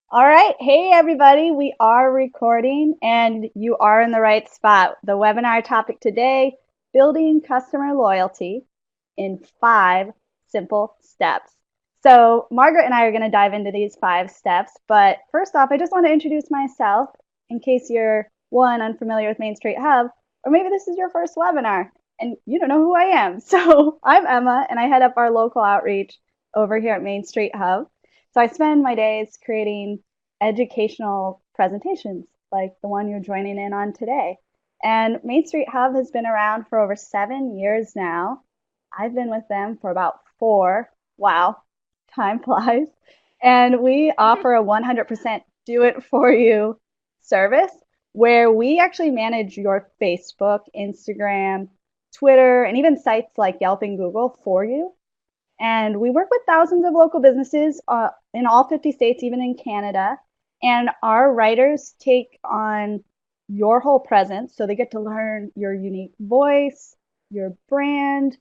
All right. Hey, everybody. We are recording and you are in the right spot. The webinar topic today, building customer loyalty in 5 simple steps. So Margaret and I are going to dive into these 5 steps. But first off, I just want to introduce myself in case you're one, unfamiliar with Main Street Hub, or maybe this is your first webinar and you don't know who I am. So I'm Emma and I head up our local outreach over here at Main Street Hub. So I spend my days creating educational presentations like the one you're joining in on today. And Main Street Hub has been around for over 7 years now. I've been with them for about 4. Wow, time flies. And we offer a 100% do it for you service where we actually manage your Facebook, Instagram, Twitter, and even sites like Yelp and Google for you. And we work with thousands of local businesses in all 50 states, even in Canada. And our writers take on your whole presence. So they get to learn your unique voice, your brand.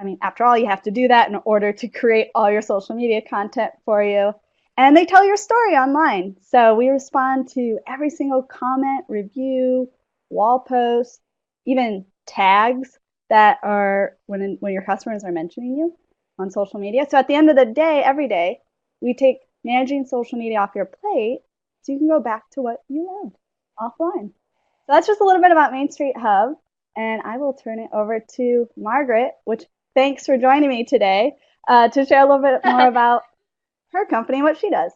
I mean, after all, you have to do that in order to create all your social media content for you. And they tell your story online. So we respond to every single comment, review, wall post, even tags that are when your customers are mentioning you on social media. So at the end of the day, every day, we take managing social media off your plate so you can go back to what you loved offline. So that's just a little bit about Main Street Hub. And I will turn it over to Margaret, which thanks for joining me today to share a little bit more about her company and what she does.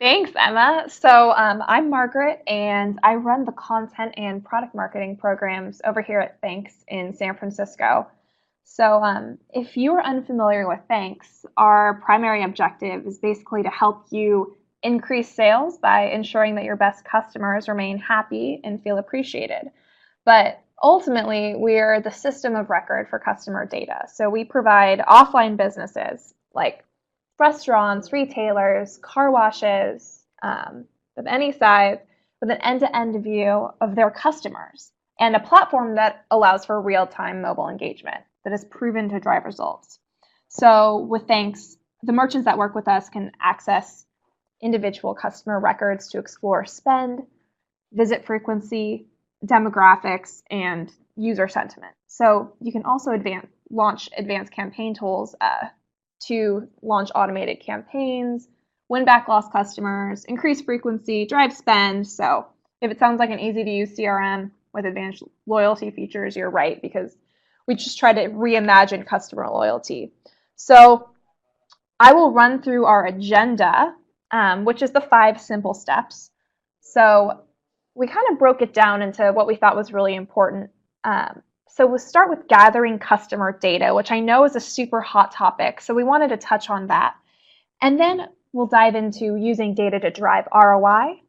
Thanks, Emma. I'm Margaret, and I run the content and product marketing programs over here at Thanks in San Francisco. If you are unfamiliar with Thanks, our primary objective is basically to help you increase sales by ensuring that your best customers remain happy and feel appreciated. But ultimately, we're the system of record for customer data. So we provide offline businesses like restaurants, retailers, car washes of any size with an end-to-end view of their customers and a platform that allows for real-time mobile engagement that is proven to drive results. So with Thanks, the merchants that work with us can access individual customer records to explore spend, visit frequency, demographics, and user sentiment. So you can also launch advanced campaign tools to launch automated campaigns, win back lost customers, increase frequency, drive spend. So if it sounds like an easy to use CRM with advanced loyalty features, you're right, because we just try to reimagine customer loyalty. So I will run through our agenda, which is the 5 simple steps. So we kind of broke it down into what we thought was really important. So we'll start with gathering customer data, which I know is a super hot topic. So we wanted to touch on that. And then we'll dive into using data to drive ROI,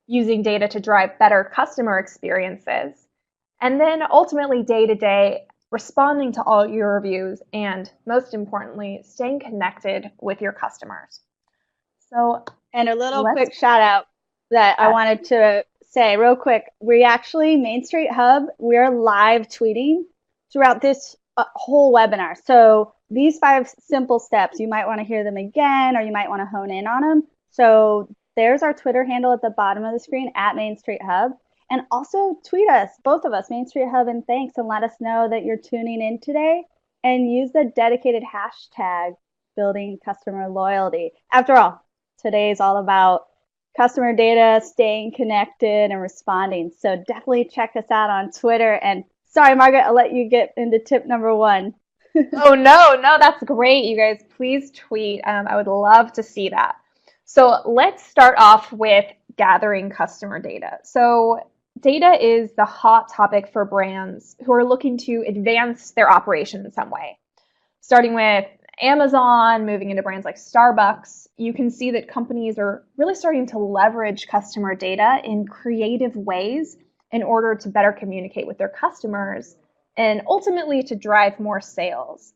using data to drive better customer experiences, and then ultimately day to day responding to all your reviews, and most importantly, staying connected with your customers. So And a little let's, quick shout out that I yes, wanted to say real quick. We actually, Main Street Hub, we're live tweeting throughout this whole webinar. So these 5 simple steps, you might want to hear them again or you might want to hone in on them. So there's our Twitter handle at the bottom of the screen at Main Street Hub. And also tweet us, both of us, Main Street Hub and Thanks, and let us know that you're tuning in today and use the dedicated hashtag building customer loyalty. After all, today is all about customer data, staying connected, and responding. So definitely check us out on Twitter. And sorry, Margaret, I'll let you get into tip number 1. oh no, that's great. You guys, please tweet. I would love to see that. So let's start off with gathering customer data. So data is the hot topic for brands who are looking to advance their operation in some way. Starting with Amazon, moving into brands like Starbucks, you can see that companies are really starting to leverage customer data in creative ways in order to better communicate with their customers and ultimately to drive more sales.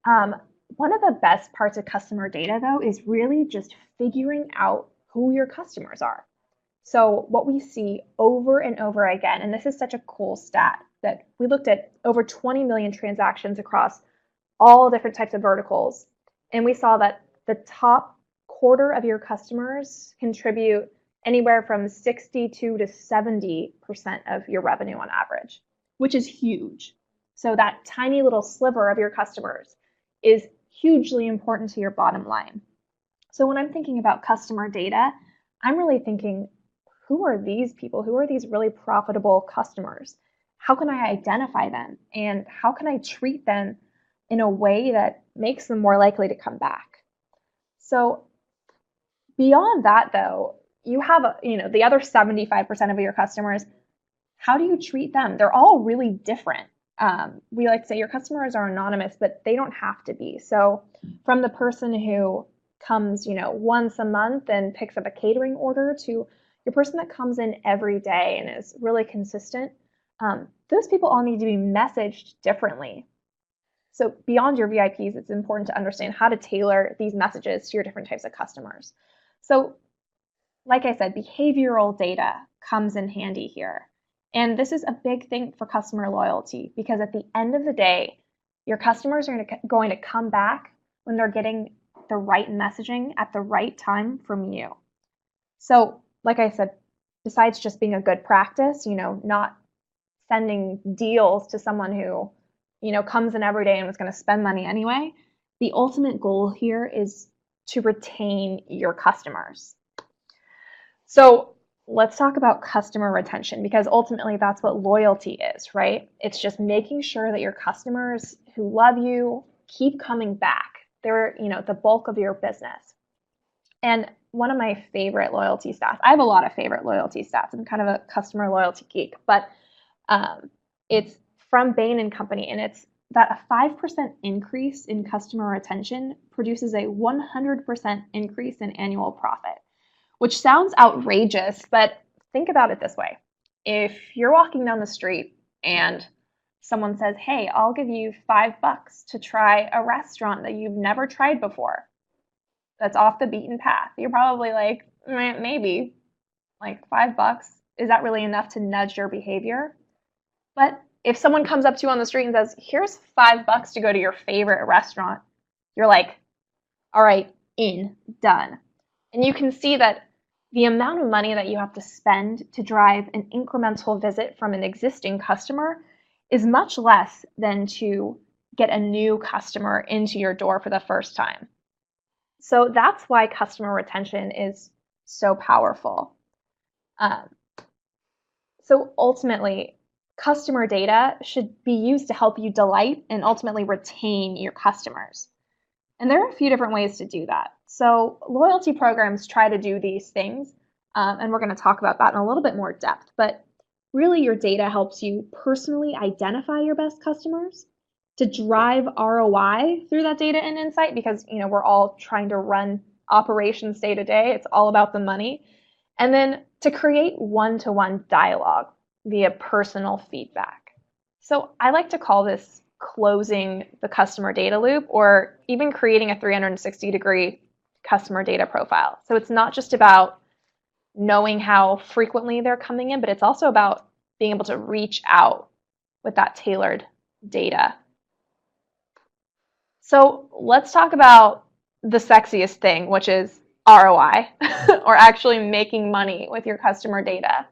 Um, One of the best parts of customer data, though, is really just figuring out who your customers are. So what we see over and over again, and this is such a cool stat, that we looked at over 20 million transactions across all different types of verticals, and we saw that the top quarter of your customers contribute anywhere from 62 to 70% of your revenue on average, which is huge. So that tiny little sliver of your customers is hugely important to your bottom line. So when I'm thinking about customer data, I'm really thinking, who are these people? Who are these really profitable customers? How can I identify them? And how can I treat them in a way that makes them more likely to come back? So beyond that, though, you have the other 75% of your customers. How do you treat them? They're all really different. We like to say your customers are anonymous, but they don't have to be. So from the person who comes, once a month and picks up a catering order to your person that comes in every day and is really consistent, those people all need to be messaged differently. So beyond your VIPs, it's important to understand how to tailor these messages to your different types of customers. So like I said, behavioral data comes in handy here. And this is a big thing for customer loyalty because at the end of the day, your customers are going to come back when they're getting the right messaging at the right time from you. So like I said, besides just being a good practice, not sending deals to someone who, comes in every day and was going to spend money anyway, the ultimate goal here is to retain your customers. So let's talk about customer retention because ultimately that's what loyalty is, right? It's just making sure that your customers who love you keep coming back. They're, the bulk of your business. And one of my favorite loyalty stats, I have a lot of favorite loyalty stats. I'm kind of a customer loyalty geek, but it's from Bain & Company, and it's that a 5% increase in customer retention produces a 100% increase in annual profit, which sounds outrageous, but think about it this way. If you're walking down the street and someone says, hey, I'll give you $5 to try a restaurant that you've never tried before, that's off the beaten path, you're probably like, maybe, like $5, is that really enough to nudge your behavior? But if someone comes up to you on the street and says, here's $5 to go to your favorite restaurant, you're like, all right, done. And you can see that the amount of money that you have to spend to drive an incremental visit from an existing customer is much less than to get a new customer into your door for the first time. So that's why customer retention is so powerful. So ultimately, customer data should be used to help you delight and ultimately retain your customers. And there are a few different ways to do that. So loyalty programs try to do these things, and we're going to talk about that in a little bit more depth. But really, your data helps you personally identify your best customers, to drive ROI through that data and insight, because we're all trying to run operations day to day. It's all about the money. And then to create one-to-one dialogue via personal feedback. So I like to call this closing the customer data loop, or even creating a 360-degree customer data profile. So it's not just about knowing how frequently they're coming in, but it's also about being able to reach out with that tailored data. So let's talk about the sexiest thing, which is ROI, or actually making money with your customer data.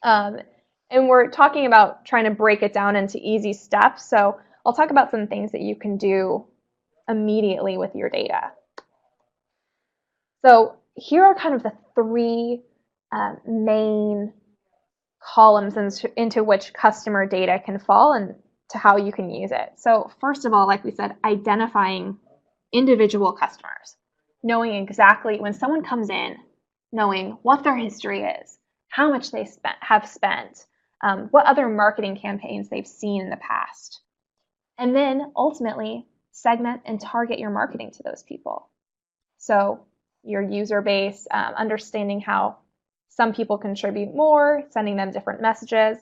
And we're talking about trying to break it down into easy steps. So I'll talk about some things that you can do immediately with your data. So here are kind of the three main columns into which customer data can fall and to how you can use it. So first of all, like we said, identifying individual customers, knowing exactly when someone comes in, knowing what their history is, how much they have spent, what other marketing campaigns they've seen in the past. And then ultimately segment and target your marketing to those people. So your user base, understanding how some people contribute more, sending them different messages.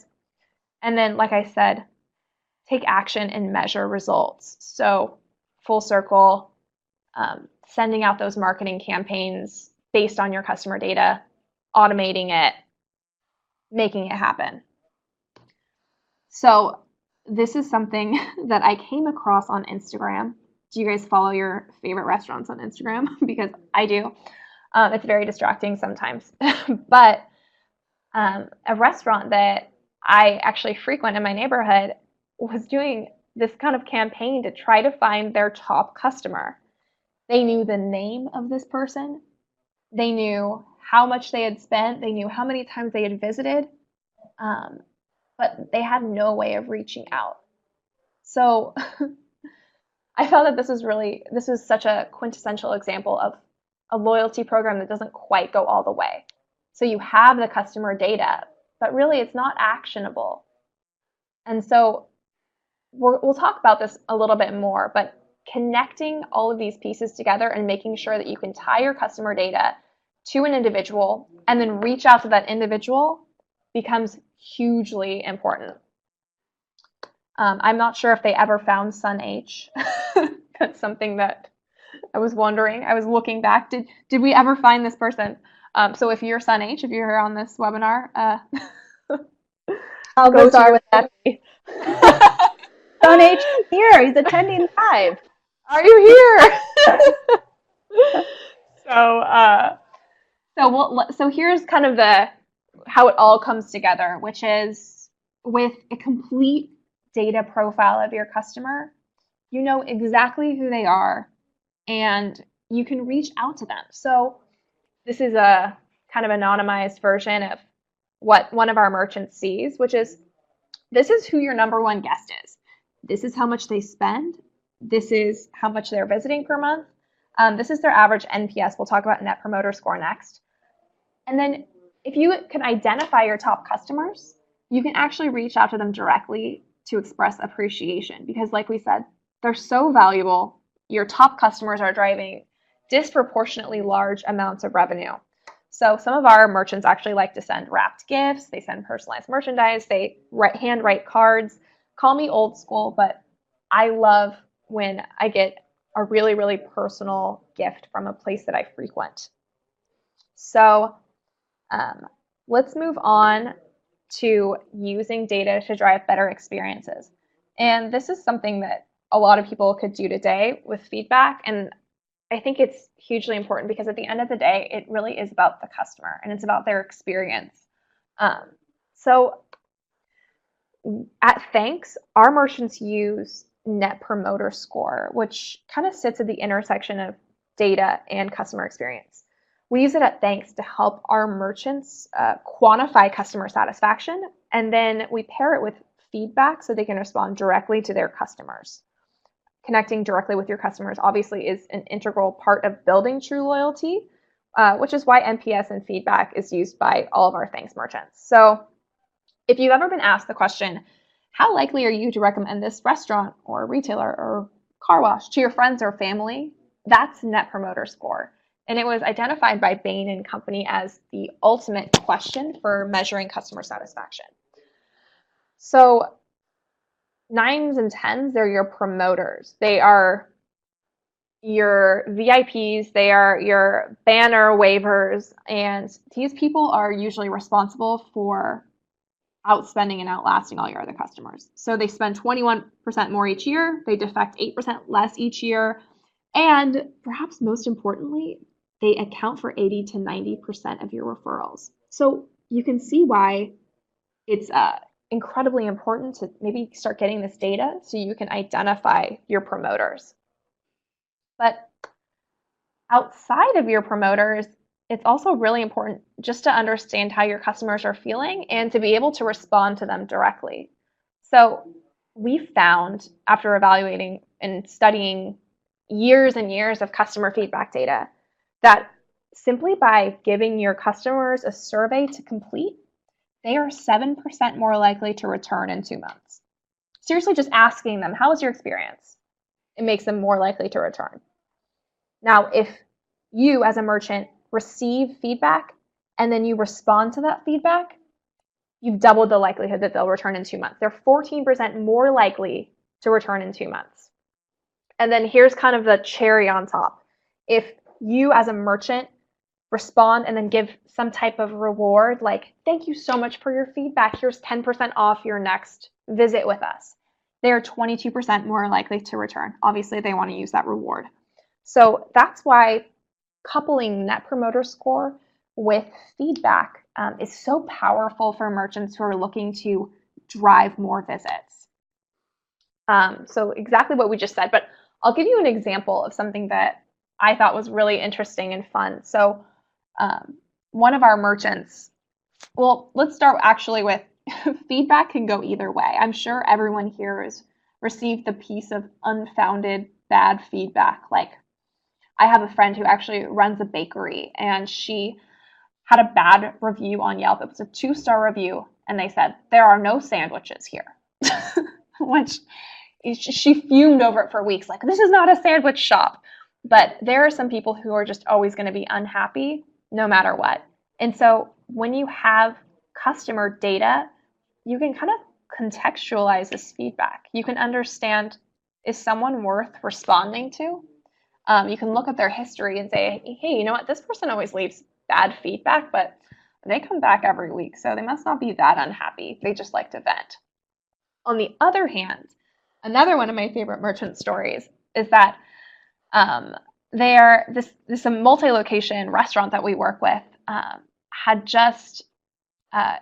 And then, like I said, take action and measure results. So full circle, sending out those marketing campaigns based on your customer data, automating it, making it happen. So this is something that I came across on Instagram. Do you guys follow your favorite restaurants on Instagram? Because I do. It's very distracting sometimes. But a restaurant that I actually frequent in my neighborhood was doing this kind of campaign to try to find their top customer. They knew the name of this person, they knew how much they had spent, they knew how many times they had visited, um, but they had no way of reaching out. So I felt that this was such a quintessential example of a loyalty program that doesn't quite go all the way. So you have the customer data, but really it's not actionable. And so we'll talk about this a little bit more, but connecting all of these pieces together and making sure that you can tie your customer data to an individual and then reach out to that individual becomes hugely important. I'm not sure if they ever found Sun H. That's something that I was wondering. I was looking back. Did we ever find this person? So if you're Sun H, if you're here on this webinar, How go to bizarre your would that be? Don H is here. He's attending live. Are you here? So here's kind of how it all comes together, which is with a complete data profile of your customer, you know exactly who they are and you can reach out to them. So this is a kind of anonymized version of what one of our merchants sees, which is this is who your number one guest is. This is how much they spend. This is how much they're visiting per month. This is their average NPS. We'll talk about Net Promoter Score next. And then if you can identify your top customers, you can actually reach out to them directly to express appreciation because, like we said, they're so valuable. Your top customers are driving disproportionately large amounts of revenue. So some of our merchants actually like to send wrapped gifts. They send personalized merchandise. They handwrite cards. Call me old school, but I love when I get a really, really personal gift from a place that I frequent. So let's move on to using data to drive better experiences. And this is something that a lot of people could do today with feedback. And I think it's hugely important because at the end of the day, it really is about the customer and it's about their experience. So at Thanks, our merchants use Net Promoter Score, which kind of sits at the intersection of data and customer experience. We use it at Thanks to help our merchants quantify customer satisfaction, and then we pair it with feedback so they can respond directly to their customers. Connecting directly with your customers obviously is an integral part of building true loyalty, which is why NPS and feedback is used by all of our Thanks merchants. So if you've ever been asked the question, how likely are you to recommend this restaurant or retailer or car wash to your friends or family? That's Net Promoter Score. And it was identified by Bain & Company as the ultimate question for measuring customer satisfaction. So 9s and 10s, they're your promoters. They are your VIPs, they are your banner waivers, and these people are usually responsible for outspending and outlasting all your other customers. So they spend 21% more each year, they defect 8% less each year, and perhaps most importantly, they account for 80 to 90% of your referrals. So you can see why it's incredibly important to maybe start getting this data so you can identify your promoters. But outside of your promoters, it's also really important just to understand how your customers are feeling and to be able to respond to them directly. So we found, after evaluating and studying years and years of customer feedback data, that simply by giving your customers a survey to complete, they are 7% more likely to return in 2 months. Seriously, just asking them, how was your experience? It makes them more likely to return. Now, if you as a merchant receive feedback and then you respond to that feedback, you've doubled the likelihood that they'll return in 2 months. They're 14% more likely to return in 2 months. And then here's kind of the cherry on top. If you as a merchant respond and then give some type of reward, like, thank you so much for your feedback, here's 10% off your next visit with us. they're 22% more likely to return. Obviously, they want to use that reward. So that's why coupling Net Promoter Score with feedback is so powerful for merchants who are looking to drive more visits. So exactly what we just said, but I'll give you an example of something that I thought was really interesting and fun. So one of our merchants, well, let's start actually with feedback can go either way. I'm sure everyone here has received the piece of unfounded bad feedback. Like, I have a friend who actually runs a bakery, and she had a bad review on Yelp. It was a 2-star review, and they said, there are no sandwiches here, which she fumed over it for weeks. Like, this is not a sandwich shop. But there are some people who are just always going to be unhappy no matter what. And so when you have customer data, you can kind of contextualize this feedback. You can understand, is someone worth responding to? You can look at their history and say, hey, you know what? This person always leaves bad feedback, but they come back every week, so they must not be that unhappy. They just like to vent. On the other hand, another one of my favorite merchant stories is that this multi-location restaurant that we work with had just had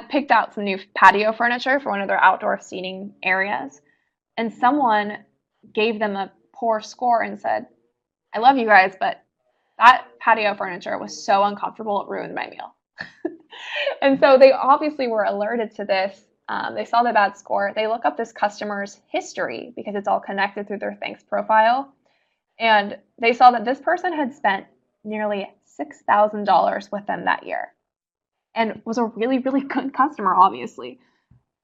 picked out some new patio furniture for one of their outdoor seating areas, and someone gave them a poor score and said, I love you guys, but that patio furniture was so uncomfortable, it ruined my meal. And so they obviously were alerted to this. They saw the bad score. They look up this customer's history because it's all connected through their Thanks profile. And they saw that this person had spent nearly $6,000 with them that year and was a really, really good customer, obviously.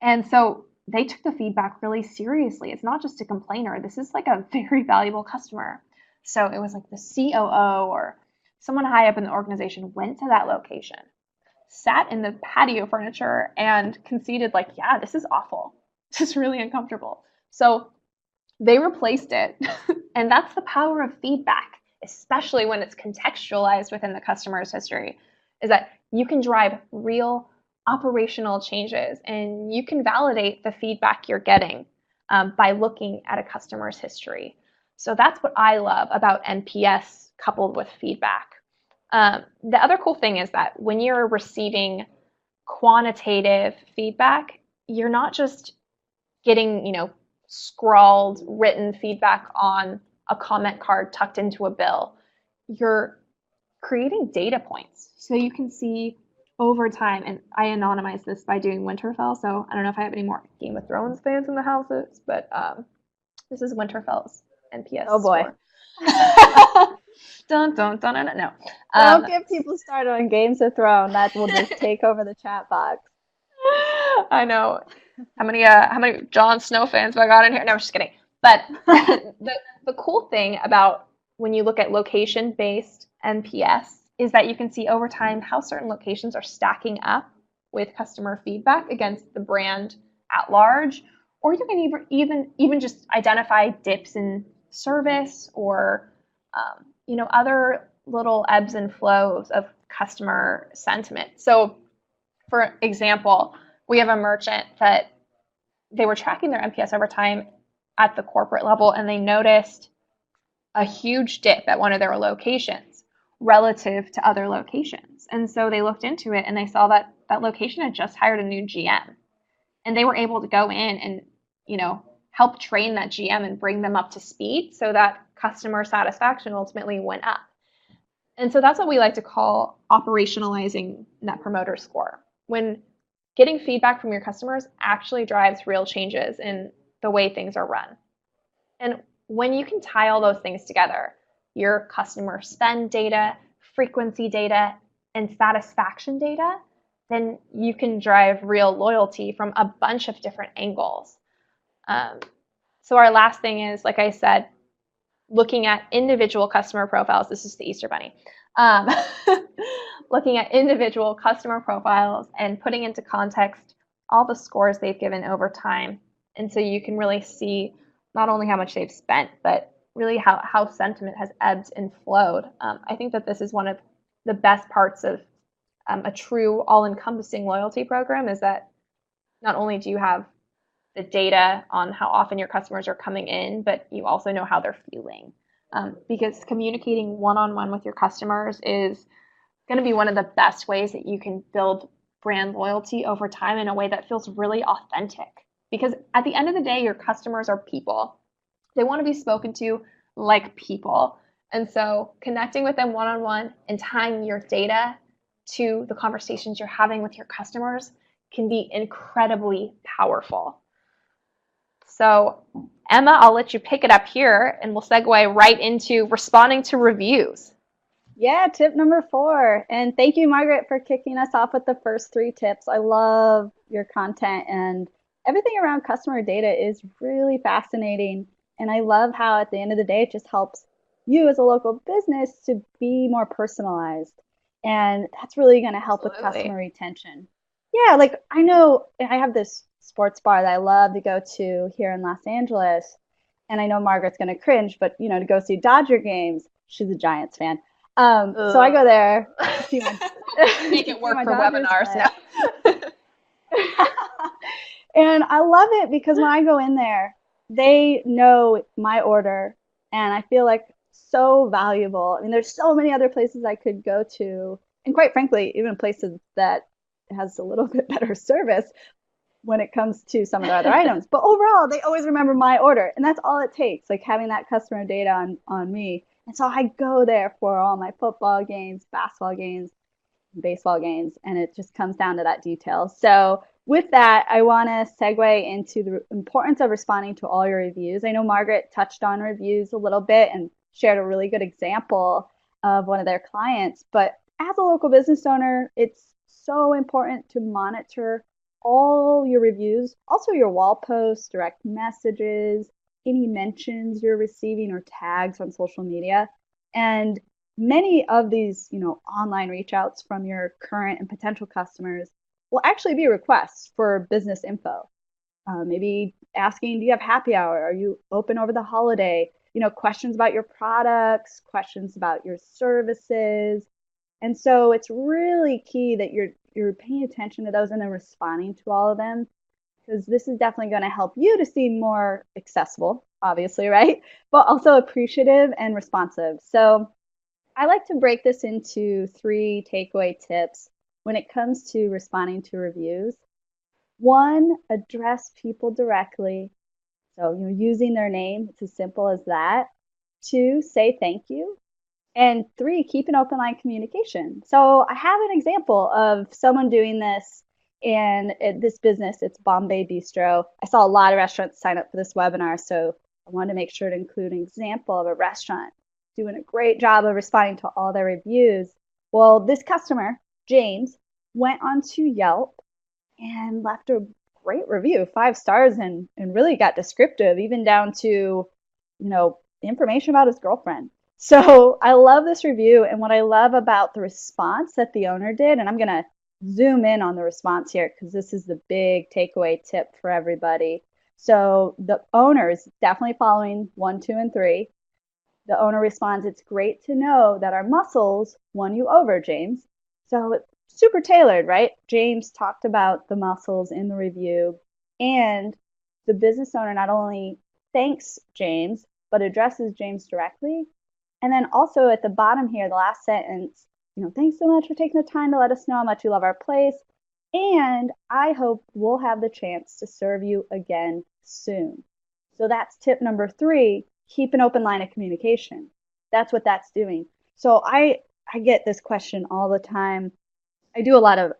And so they took the feedback really seriously. It's not just a complainer. This is like a very valuable customer. So it was like the COO or someone high up in the organization went to that location, sat in the patio furniture, and conceded like, yeah, this is awful. This is really uncomfortable. So they replaced it. And that's the power of feedback, especially when it's contextualized within the customer's history, is that you can drive real operational changes, and you can validate the feedback you're getting by looking at a customer's history. So that's what I love about NPS coupled with feedback. The other cool thing is that when you're receiving quantitative feedback, you're not just getting, scrawled, written feedback on a comment card tucked into a bill. You're creating data points. So you can see over time, and I anonymize this by doing Winterfell, so I don't know if I have any more Game of Thrones fans in the houses, but this is Winterfell's NPS Oh boy. score. Dun, dun, dun, dun, no. Don't get people started on Games of Thrones. That will just take over the chat box. I know. How many Jon Snow fans have I got in here? No, I'm just kidding. But the cool thing about when you look at location-based NPS is that you can see over time how certain locations are stacking up with customer feedback against the brand at large, or you can even just identify dips in service or other little ebbs and flows of customer sentiment. So, for example, we have a merchant that they were tracking their NPS over time at the corporate level, and they noticed a huge dip at one of their locations relative to other locations. And so they looked into it, and they saw that that location had just hired a new GM, and they were able to go in and help train that GM and bring them up to speed so that customer satisfaction ultimately went up. And so that's what we like to call operationalizing Net Promoter Score. When getting feedback from your customers actually drives real changes in the way things are run. And when you can tie all those things together, your customer spend data, frequency data, and satisfaction data, then you can drive real loyalty from a bunch of different angles. So our last thing is, like I said, looking at individual customer profiles. This is the Easter Bunny. Looking at individual customer profiles and putting into context all the scores they've given over time. And so you can really see not only how much they've spent, but really how sentiment has ebbed and flowed. I think that this is one of the best parts of a true all-encompassing loyalty program, is that not only do you have the data on how often your customers are coming in, but you also know how they're feeling. Because communicating one on one with your customers is going to be one of the best ways that you can build brand loyalty over time in a way that feels really authentic. Because at the end of the day, your customers are people. They want to be spoken to like people. And so connecting with them one on one and tying your data to the conversations you're having with your customers can be incredibly powerful. So, Emma, I'll let you pick it up here and we'll segue right into responding to reviews. Yeah, tip number 4. And thank you, Margaret, for kicking us off with the first 3 tips. I love your content, and everything around customer data is really fascinating. And I love how at the end of the day, it just helps you as a local business to be more personalized. And that's really going to help with customer Absolutely. retention. Yeah, like I know I have this sports bar that I love to go to here in Los Angeles. And I know Margaret's going to cringe, but to go see Dodger games, she's a Giants fan. So I go there to see my We make to it see work my for Dodgers webinars play. now. And I love it because when I go in there, they know my order, and I feel like so valuable. I mean, there's so many other places I could go to, and quite frankly, even places that has a little bit better service when it comes to some of the other items. But overall, they always remember my order, and that's all it takes, like having that customer data on me. And so I go there for all my football games, basketball games, baseball games, and it just comes down to that detail. So with that, I want to segue into the importance of responding to all your reviews. I know Margaret touched on reviews a little bit and shared a really good example of one of their clients, but as a local business owner, it's so important to monitor all your reviews, also your wall posts, direct messages, any mentions you're receiving or tags on social media. And many of these, online reach outs from your current and potential customers will actually be requests for business info. Maybe asking, do you have happy hour? Are you open over the holiday? Questions about your products, questions about your services. And so it's really key that you're paying attention to those and then responding to all of them, because this is definitely going to help you to seem more accessible, obviously, right? But also appreciative and responsive. So I like to break this into 3 takeaway tips when it comes to responding to reviews. 1, address people directly. So, using their name, it's as simple as that. 2, say thank you. And 3, keep an open line communication. So I have an example of someone doing this in this business. It's Bombay Bistro. I saw a lot of restaurants sign up for this webinar, so I wanted to make sure to include an example of a restaurant doing a great job of responding to all their reviews. Well, this customer, James, went onto Yelp and left a great review, 5 stars, and really got descriptive, even down to, information about his girlfriend. So I love this review. And what I love about the response that the owner did, and I'm going to zoom in on the response here because this is the big takeaway tip for everybody. So the owner is definitely following 1, 2, and 3. The owner responds, it's great to know that our muscles won you over, James. So it's super tailored, right? James talked about the muscles in the review, and the business owner not only thanks James, but addresses James directly. And then also at the bottom here, the last sentence, thanks so much for taking the time to let us know how much you love our place. And I hope we'll have the chance to serve you again soon. So that's tip number 3, keep an open line of communication. That's what that's doing. So I get this question all the time. I do a lot of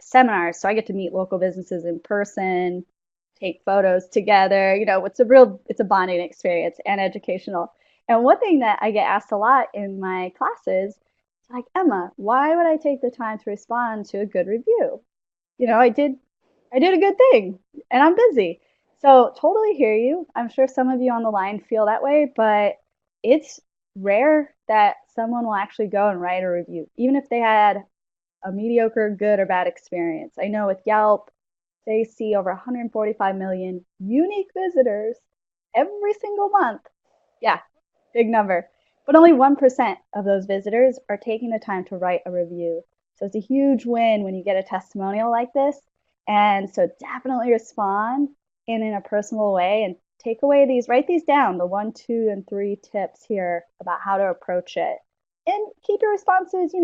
seminars, so I get to meet local businesses in person, take photos together. It's a bonding experience and educational. And one thing that I get asked a lot in my classes is like, Emma, why would I take the time to respond to a good review? I did a good thing, and I'm busy. So totally hear you. I'm sure some of you on the line feel that way, but it's rare that someone will actually go and write a review, even if they had a mediocre, good, or bad experience. I know with Yelp, they see over 145 million unique visitors every single month. Yeah, big number. But only 1% of those visitors are taking the time to write a review. So it's a huge win when you get a testimonial like this. And so definitely respond. and in a personal way and write these down, the 1, 2, and 3 tips here about how to approach it. And keep your responses,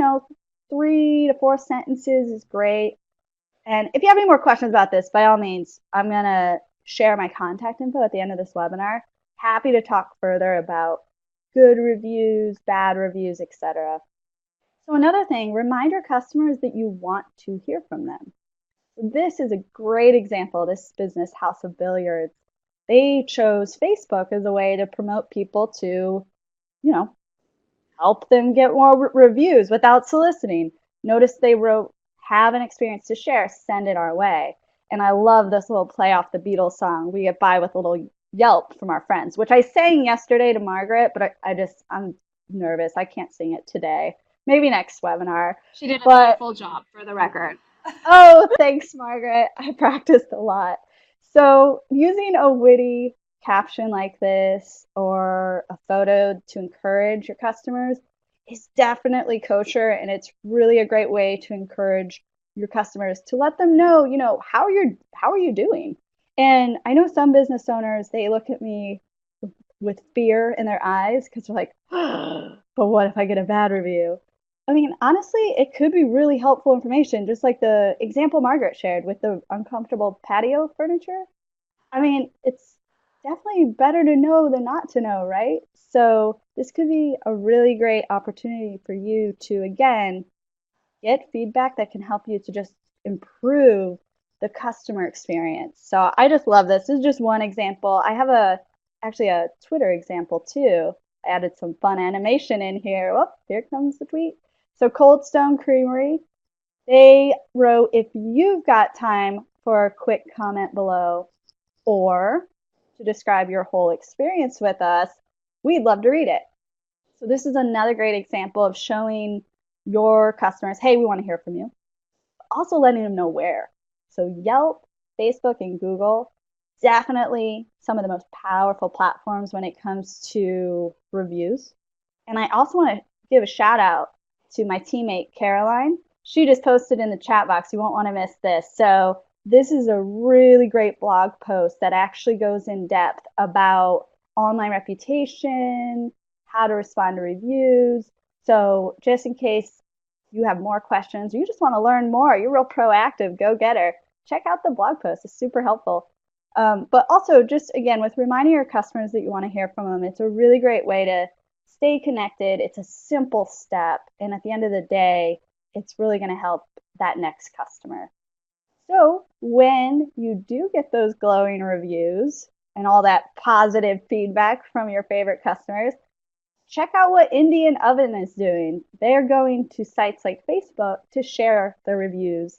3 to 4 sentences is great. And if you have any more questions about this, by all means, I'm going to share my contact info at the end of this webinar. Happy to talk further about good reviews, bad reviews, etc. So another thing, remind your customers that you want to hear from them. This is a great example. This business, House of Billiards, they chose Facebook as a way to promote people to, you know, help them get more reviews without soliciting. Notice they wrote, have an experience to share, send it our way. And I love this little play off the Beatles song, We Get By with a Little Yelp from Our Friends, which I sang yesterday to Margaret, but I'm nervous. I can't sing it today. Maybe next webinar. She did a But beautiful job for the record. oh, thanks, Margaret. I practiced a lot. So, using a witty caption like this or a photo to encourage your customers is definitely kosher, and it's really a great way to encourage your customers to let them know, how are you doing? And I know some business owners, they look at me with fear in their eyes because they're like, but what if I get a bad review? I mean, honestly, it could be really helpful information, just like the example Margaret shared with the uncomfortable patio furniture. I mean, it's definitely better to know than not to know, right? So, this could be a really great opportunity for you to, again, get feedback that can help you to just improve the customer experience. So, I just love this. This is just one example. I have actually a Twitter example too. I added some fun animation in here. Whoop, here comes the tweet. So Cold Stone Creamery, they wrote, if you've got time for a quick comment below or to describe your whole experience with us, we'd love to read it. So this is another great example of showing your customers, hey, we want to hear from you. Also letting them know where. So Yelp, Facebook, and Google, definitely some of the most powerful platforms when it comes to reviews. And I also want to give a shout out to my teammate, Caroline. She just posted in the chat box. You won't want to miss this. So this is a really great blog post that actually goes in depth about online reputation, how to respond to reviews. So just in case you have more questions or you just want to learn more, you're real proactive, go getter, check out the blog post. It's super helpful. But also just again, with reminding your customers that you want to hear from them, it's a really great way to stay connected. It's a simple step. And at the end of the day, it's really going to help that next customer. So when you do get those glowing reviews and all that positive feedback from your favorite customers, check out what Indian Oven is doing. They're going to sites like Facebook to share their reviews.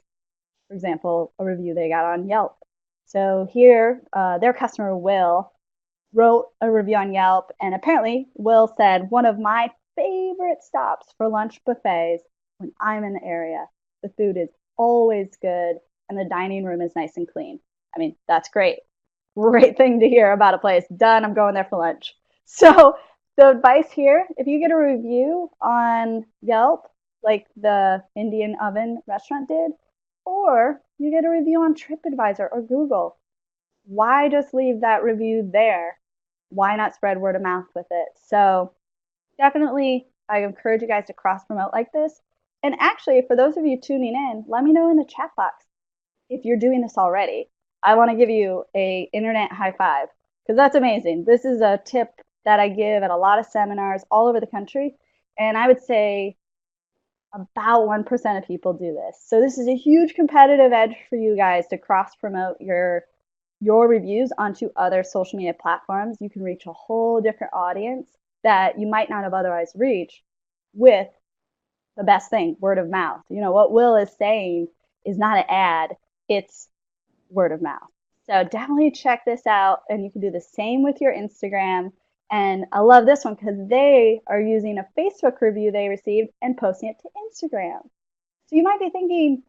For example, a review they got on Yelp. So here, their customer, Will, wrote a review on Yelp, and apparently Will said, one of my favorite stops for lunch buffets when I'm in the area. The food is always good, and the dining room is nice and clean. I mean, that's great. Great thing to hear about a place. Done, I'm going there for lunch. So the advice here, if you get a review on Yelp, like the Indian Oven restaurant did, or you get a review on TripAdvisor or Google, why just leave that review there? Why not spread word of mouth with it? So definitely, I encourage you guys to cross promote like this. And actually, for those of you tuning in, let me know in the chat box if you're doing this already. I want to give you a internet high five because that's amazing. This is a tip that I give at a lot of seminars all over the country. And I would say about 1% of people do this. So this is a huge competitive edge for you guys to cross promote your reviews onto other social media platforms. You can reach a whole different audience that you might not have otherwise reached with the best thing, word of mouth. You know, what Will is saying is not an ad, it's word of mouth. So definitely check this out, and you can do the same with your Instagram. And I love this one because they are using a Facebook review they received and posting it to Instagram. So you might be thinking,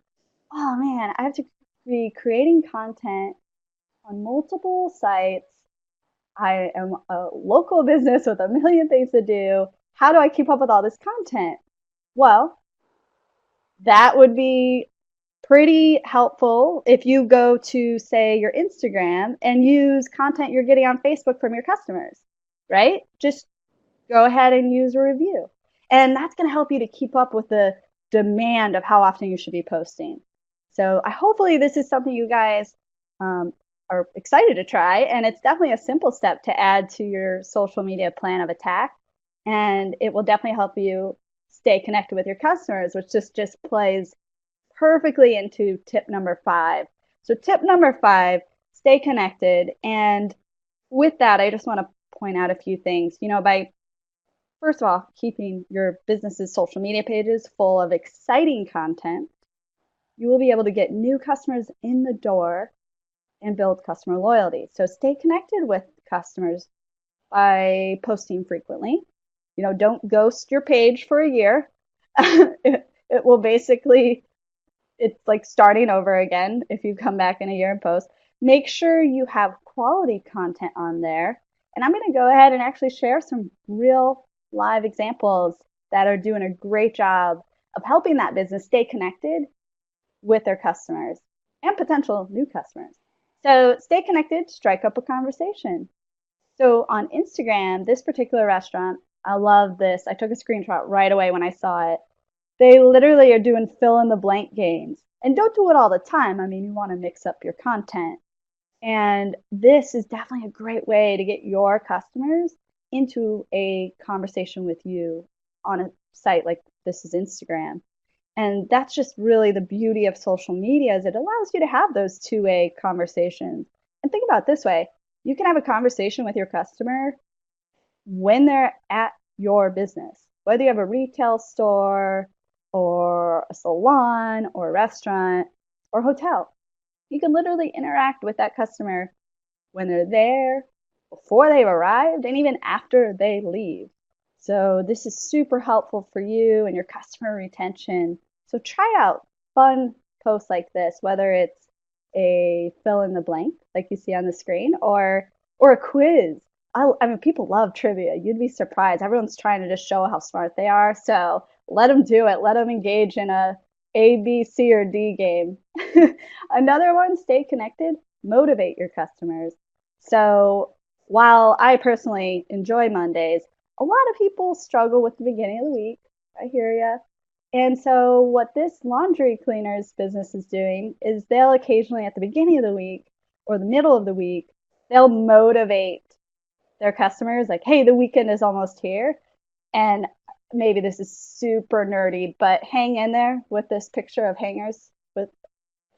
oh man, I have to be creating content on multiple sites. I am a local business with a million things to do. How do I keep up with all this content? Well, that would be pretty helpful if you go to, say, your Instagram and use content you're getting on Facebook from your customers, right? Just go ahead and use a review. And that's going to help you to keep up with the demand of how often you should be posting. So hopefully this is something you guys um, are excited to try. And it's definitely a simple step to add to your social media plan of attack. And it will definitely help you stay connected with your customers, which just plays perfectly into tip number 5. So tip number 5, stay connected. And with that, I just want to point out a few things. By first of all, keeping your business's social media pages full of exciting content, you will be able to get new customers in the door and build customer loyalty. So stay connected with customers by posting frequently. Don't ghost your page for a year. It will basically, it's like starting over again if you come back in a year and post. Make sure you have quality content on there. And I'm going to go ahead and actually share some real live examples that are doing a great job of helping that business stay connected with their customers and potential new customers. So stay connected, strike up a conversation. So on Instagram, this particular restaurant, I love this. I took a screenshot right away when I saw it. They literally are doing fill in the blank games. And don't do it all the time. I mean, you want to mix up your content. And this is definitely a great way to get your customers into a conversation with you on a site like this is Instagram. And that's just really the beauty of social media is it allows you to have those two-way conversations. And think about it this way. You can have a conversation with your customer when they're at your business, whether you have a retail store or a salon or a restaurant or hotel. You can literally interact with that customer when they're there, before they've arrived, and even after they leave. So this is super helpful for you and your customer retention. So try out fun posts like this, whether it's a fill in the blank like you see on the screen or a quiz. I mean, people love trivia. You'd be surprised. Everyone's trying to just show how smart they are. So let them do it. Let them engage in a, B, C, or D game. Another one, stay connected, motivate your customers. So while I personally enjoy Mondays, a lot of people struggle with the beginning of the week. I hear ya. And so what this laundry cleaners business is doing is they'll occasionally at the beginning of the week or the middle of the week, they'll motivate their customers like, hey, the weekend is almost here. And maybe this is super nerdy, but hang in there with this picture of hangers with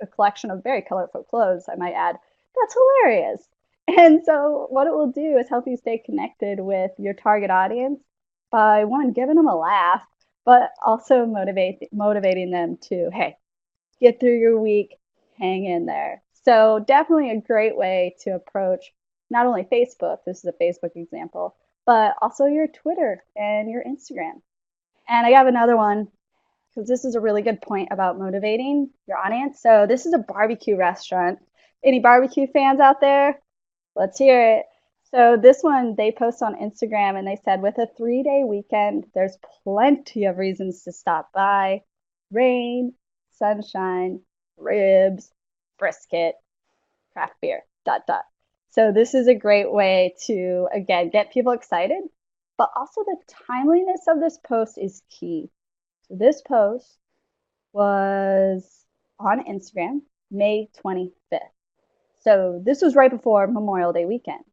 a collection of very colorful clothes, I might add. That's hilarious. And so what it will do is help you stay connected with your target audience by one, giving them a laugh, but also motivating them to, hey, get through your week, hang in there. So definitely a great way to approach not only Facebook, this is a Facebook example, but also your Twitter and your Instagram. And I have another one because this is a really good point about motivating your audience. So this is a barbecue restaurant. Any barbecue fans out there? Let's hear it. So this one they post on Instagram and they said with a 3-day weekend, there's plenty of reasons to stop by. Rain, sunshine, ribs, brisket, craft beer, dot dot. So this is a great way to again get people excited, but also the timeliness of this post is key. So this post was on Instagram, May 25th. So this was right before Memorial Day weekend.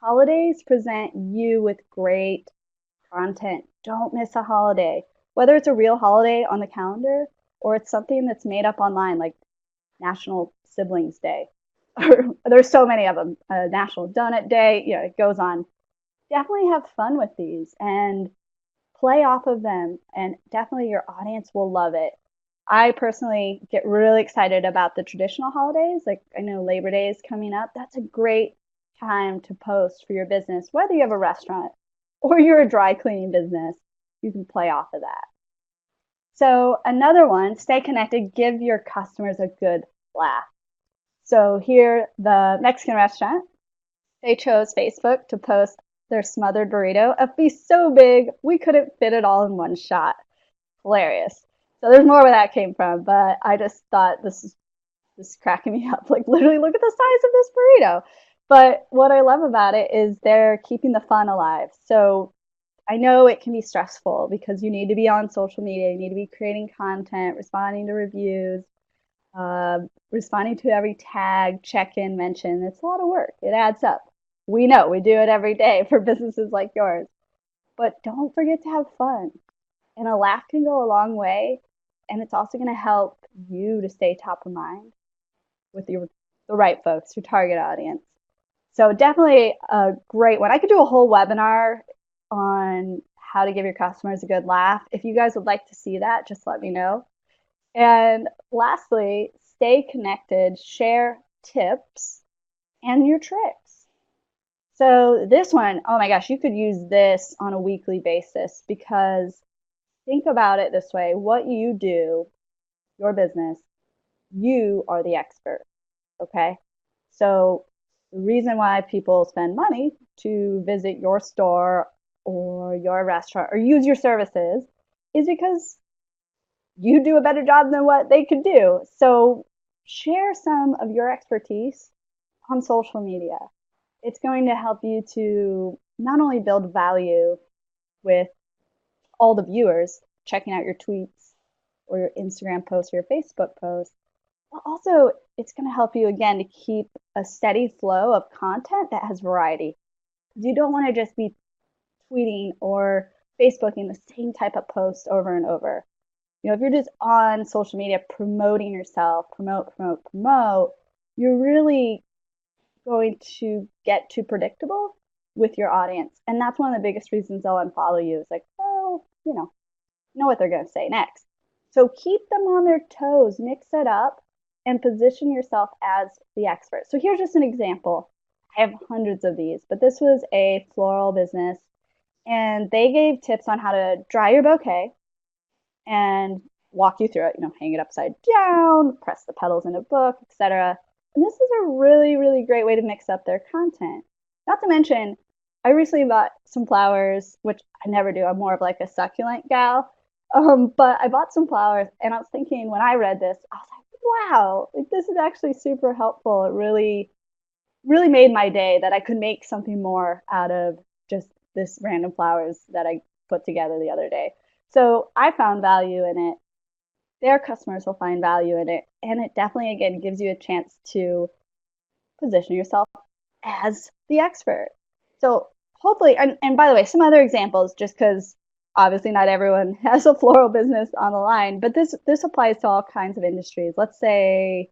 Holidays present you with great content. Don't miss a holiday. Whether it's a real holiday on the calendar or it's something that's made up online like National Siblings Day. There's so many of them. National Donut Day, it goes on. Definitely have fun with these and play off of them, and definitely your audience will love it. I personally get really excited about the traditional holidays. Like I know Labor Day is coming up. That's a great time to post for your business, whether you have a restaurant or you're a dry cleaning business. You can play off of that. So another one, stay connected, give your customers a good laugh. So here, the Mexican restaurant, they chose Facebook to post their smothered burrito, a feast so big we couldn't fit it all in one shot. Hilarious. So there's more where that came from, but I just thought this is cracking me up. Like literally, look at the size of this burrito. But what I love about it is they're keeping the fun alive. So I know it can be stressful because you need to be on social media, you need to be creating content, responding to reviews, responding to every tag, check in, mention. It's a lot of work. It adds up. We know we do it every day for businesses like yours. But don't forget to have fun. And a laugh can go a long way. And it's also going to help you to stay top of mind with the right folks, your target audience. So definitely a great one. I could do a whole webinar on how to give your customers a good laugh. If you guys would like to see that, just let me know. And lastly, stay connected, share tips and your tricks. So this one, oh my gosh, you could use this on a weekly basis because think about it this way. What you do, your business, you are the expert. Okay. So the reason why people spend money to visit your store or your restaurant or use your services is because you do a better job than what they could do. So share some of your expertise on social media. It's going to help you to not only build value with all the viewers checking out your tweets or your Instagram posts or your Facebook posts, but also it's going to help you again to keep a steady flow of content that has variety. You don't want to just be tweeting or Facebooking the same type of post over and over. You know, if you're just on social media promoting yourself, promote, you're really going to get too predictable with your audience. And that's one of the biggest reasons they'll unfollow you. It's like, well, know what they're going to say next. So keep them on their toes, mix it up, and position yourself as the expert. So here's just an example. I have hundreds of these, but this was a floral business, and they gave tips on how to dry your bouquet and walk you through it. Hang it upside down, press the petals in a book, etc. And this is a really, really great way to mix up their content. Not to mention, I recently bought some flowers, which I never do. I'm more of like a succulent gal. But I bought some flowers, and I was thinking when I read this, I was like, wow, like, this is actually super helpful. It really, really made my day that I could make something more out of just this random flowers that I put together the other day. So I found value in it. Their customers will find value in it. And it definitely, again, gives you a chance to position yourself as the expert. So hopefully, and by the way, some other examples, just because obviously not everyone has a floral business on the line, but this applies to all kinds of industries. Let's say,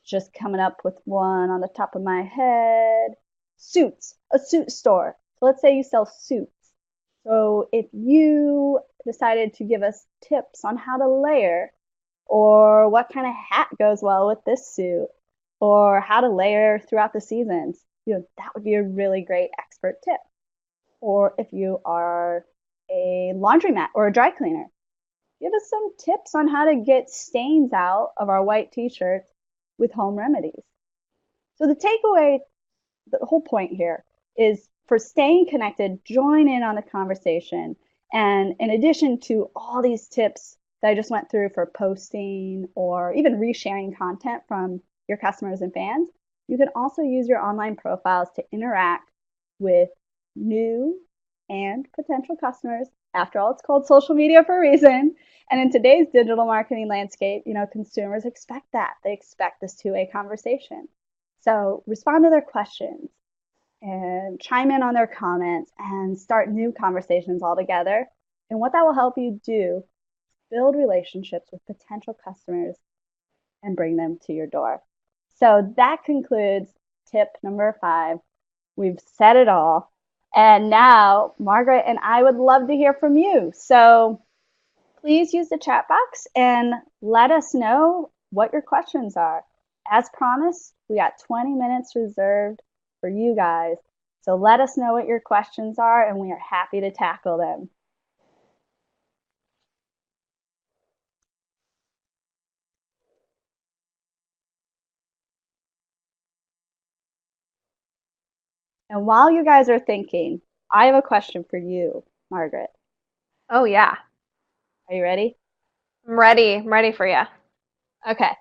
just coming up with one on the top of my head, suits, a suit store. So let's say you sell suits. So if you decided to give us tips on how to layer, or what kind of hat goes well with this suit, or how to layer throughout the seasons, that would be a really great expert tip. Or if you are a laundromat or a dry cleaner, give us some tips on how to get stains out of our white t-shirts with home remedies. So the takeaway, the whole point here is for staying connected, join in on the conversation. And in addition to all these tips that I just went through for posting or even resharing content from your customers and fans, you can also use your online profiles to interact with new and potential customers. After all, it's called social media for a reason. And in today's digital marketing landscape, consumers expect that. They expect this two-way conversation. So respond to their questions and chime in on their comments and start new conversations all together. And what that will help you do, build relationships with potential customers and bring them to your door. So that concludes tip number 5. We've said it all. And now Margaret and I would love to hear from you. So please use the chat box and let us know what your questions are. As promised, we got 20 minutes reserved for you guys. So let us know what your questions are, and we are happy to tackle them. And while you guys are thinking, I have a question for you, Margaret. Oh, yeah. Are you ready? I'm ready. I'm ready for you. Okay.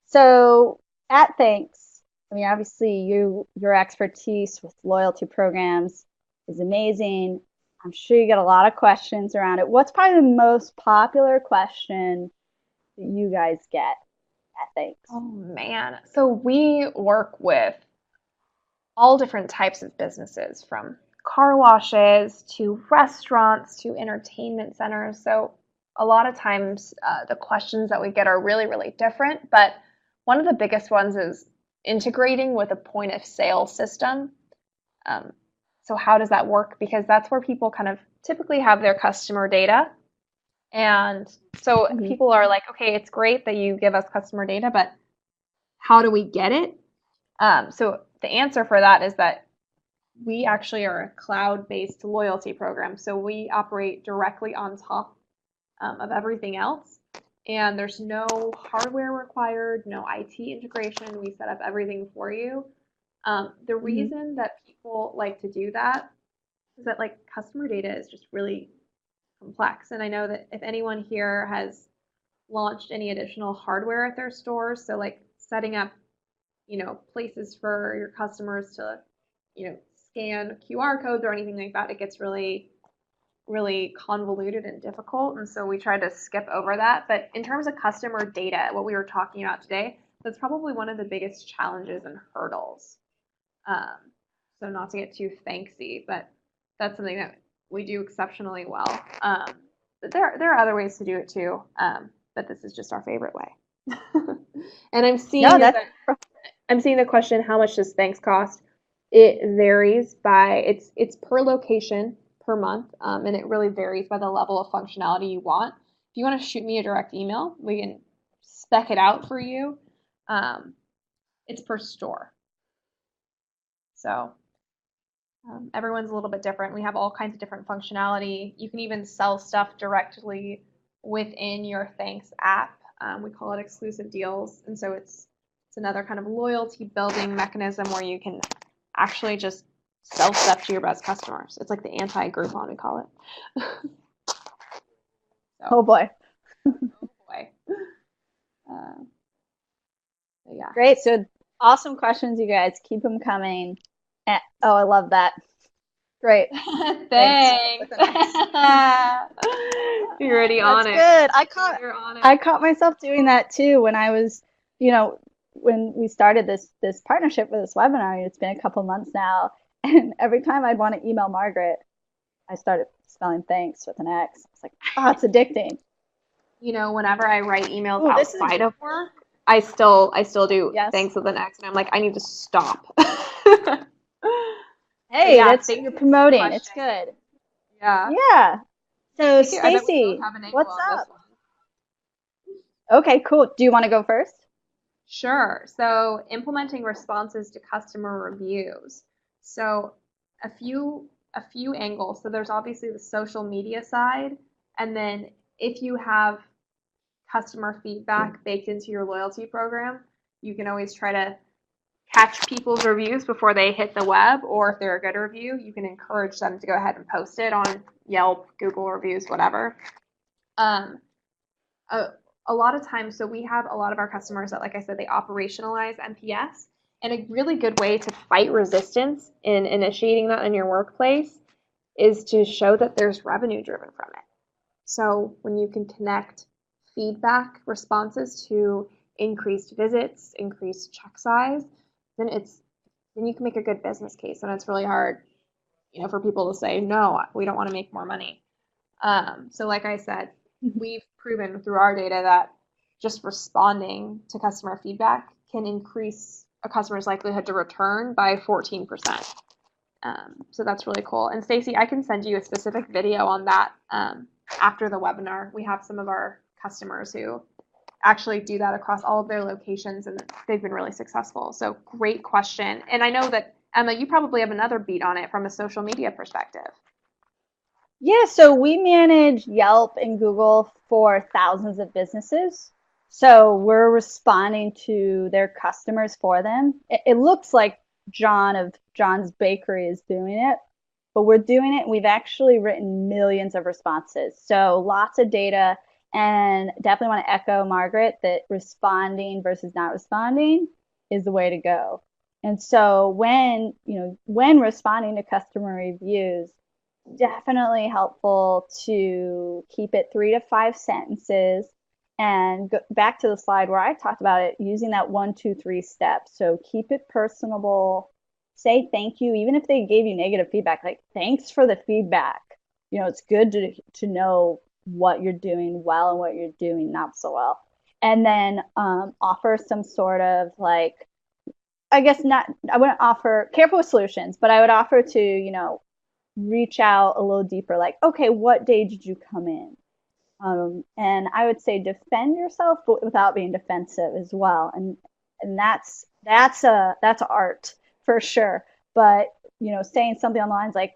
So at Thanks, I mean, obviously your expertise with loyalty programs is amazing. I'm sure you get a lot of questions around it. What's probably the most popular question that you guys get at Thanks? Oh man. So we work with all different types of businesses, from car washes to restaurants to entertainment centers. So a lot of times the questions that we get are really, really different. But one of the biggest ones is integrating with a point of sale system. Um, so how does that work? Because that's where people kind of typically have their customer data. And so Mhm. people are like, okay, it's great that you give us customer data, but how do we get it? So the answer for that is that we actually are a cloud-based loyalty program. So we operate directly on top of everything else. And there's no hardware required, no IT integration. We set up everything for you. The Mhm. reason that people like to do that is that like customer data is just really complex. And I know that if anyone here has launched any additional hardware at their stores, so like setting up, places for your customers to, scan QR codes or anything like that, it gets really, really convoluted and difficult. And so we try to skip over that. But in terms of customer data, what we were talking about today, that's probably one of the biggest challenges and hurdles. Um, so not to get too thanksy, but that's something that we do exceptionally well. But there are other ways to do it too. But this is just our favorite way. And No, that's I'm seeing the question, how much does thanks cost? It varies by it's per location per month, and it really varies by the level of functionality you want. If you want to shoot me a direct email, we can spec it out for you. Um, it's per store, so everyone's a little bit different. We have all kinds of different functionality. You can even sell stuff directly within your Thanks app. We call it exclusive deals, and so it's another kind of loyalty building mechanism where you can actually just sell stuff to your best customers. It's like the anti-Groupon, we call it. oh So, boy. oh boy. Uh, yeah. Great. So awesome questions, you guys. Keep them coming. Oh, I love that. Great. Thanks. Thanks. With an X. You're already That's on it. good. You're on it. I caught myself doing that too when I was, you know, when we started this partnership for this webinar. It's been a couple months now, and every time I'd want to email Margaret, I started spelling thanks with an X. It's like, oh, it's addicting. Whenever I write emails Oh, this is outside of work, I still do yes. thanks with an X, and I'm like, I need to stop. But Hey, yeah, that's thank you're you for the promoting. It's question. good. Yeah. Yeah. So Thank you. I bet we both Stacy, have an angle what's on this up? one. Okay, cool. Do you want to go first? Sure. So implementing responses to customer reviews. So a few angles. So there's obviously the social media side, and then if you have customer feedback baked into your loyalty program, you can always try to catch people's reviews before they hit the web, or if they're a good review, you can encourage them to go ahead and post it on Yelp, Google reviews, whatever. Um, a, a lot of times, so we have a lot of our customers that, like I said, they operationalize NPS. And a really good way to fight resistance in initiating that in your workplace is to show that there's revenue driven from it. So when you can connect feedback responses to increased visits, increased check size, then you can make a good business case. And it's really hard, for people to say, no, we don't want to make more money. So like I said, we've proven through our data that just responding to customer feedback can increase a customer's likelihood to return by 14%. So that's really cool. And Stacy, I can send you a specific video on that after the webinar. We have some of our customers who actually do that across all of their locations, and they've been really successful. So great question. And I know that, Emma, you probably have another beat on it from a social media perspective. Yeah, so we manage Yelp and Google for thousands of businesses. So we're responding to their customers for them. It looks like John of John's Bakery is doing it, but we're doing it. We've actually written millions of responses. So lots of data. And definitely want to echo Margaret that responding versus not responding is the way to go. And so when responding to customer reviews, definitely helpful to keep it 3 to 5 sentences and go back to the slide where I talked about it using that 1, 2, 3 steps. So keep it personable, say thank you, even if they gave you negative feedback, like thanks for the feedback. It's good to know what you're doing well and what you're doing not so well. And then offer some sort of like, I guess not, I wouldn't offer careful with solutions, but I would offer to, reach out a little deeper, like, okay, what day did you come in? And I would say defend yourself, but without being defensive as well. And that's art for sure. But saying something on the lines like,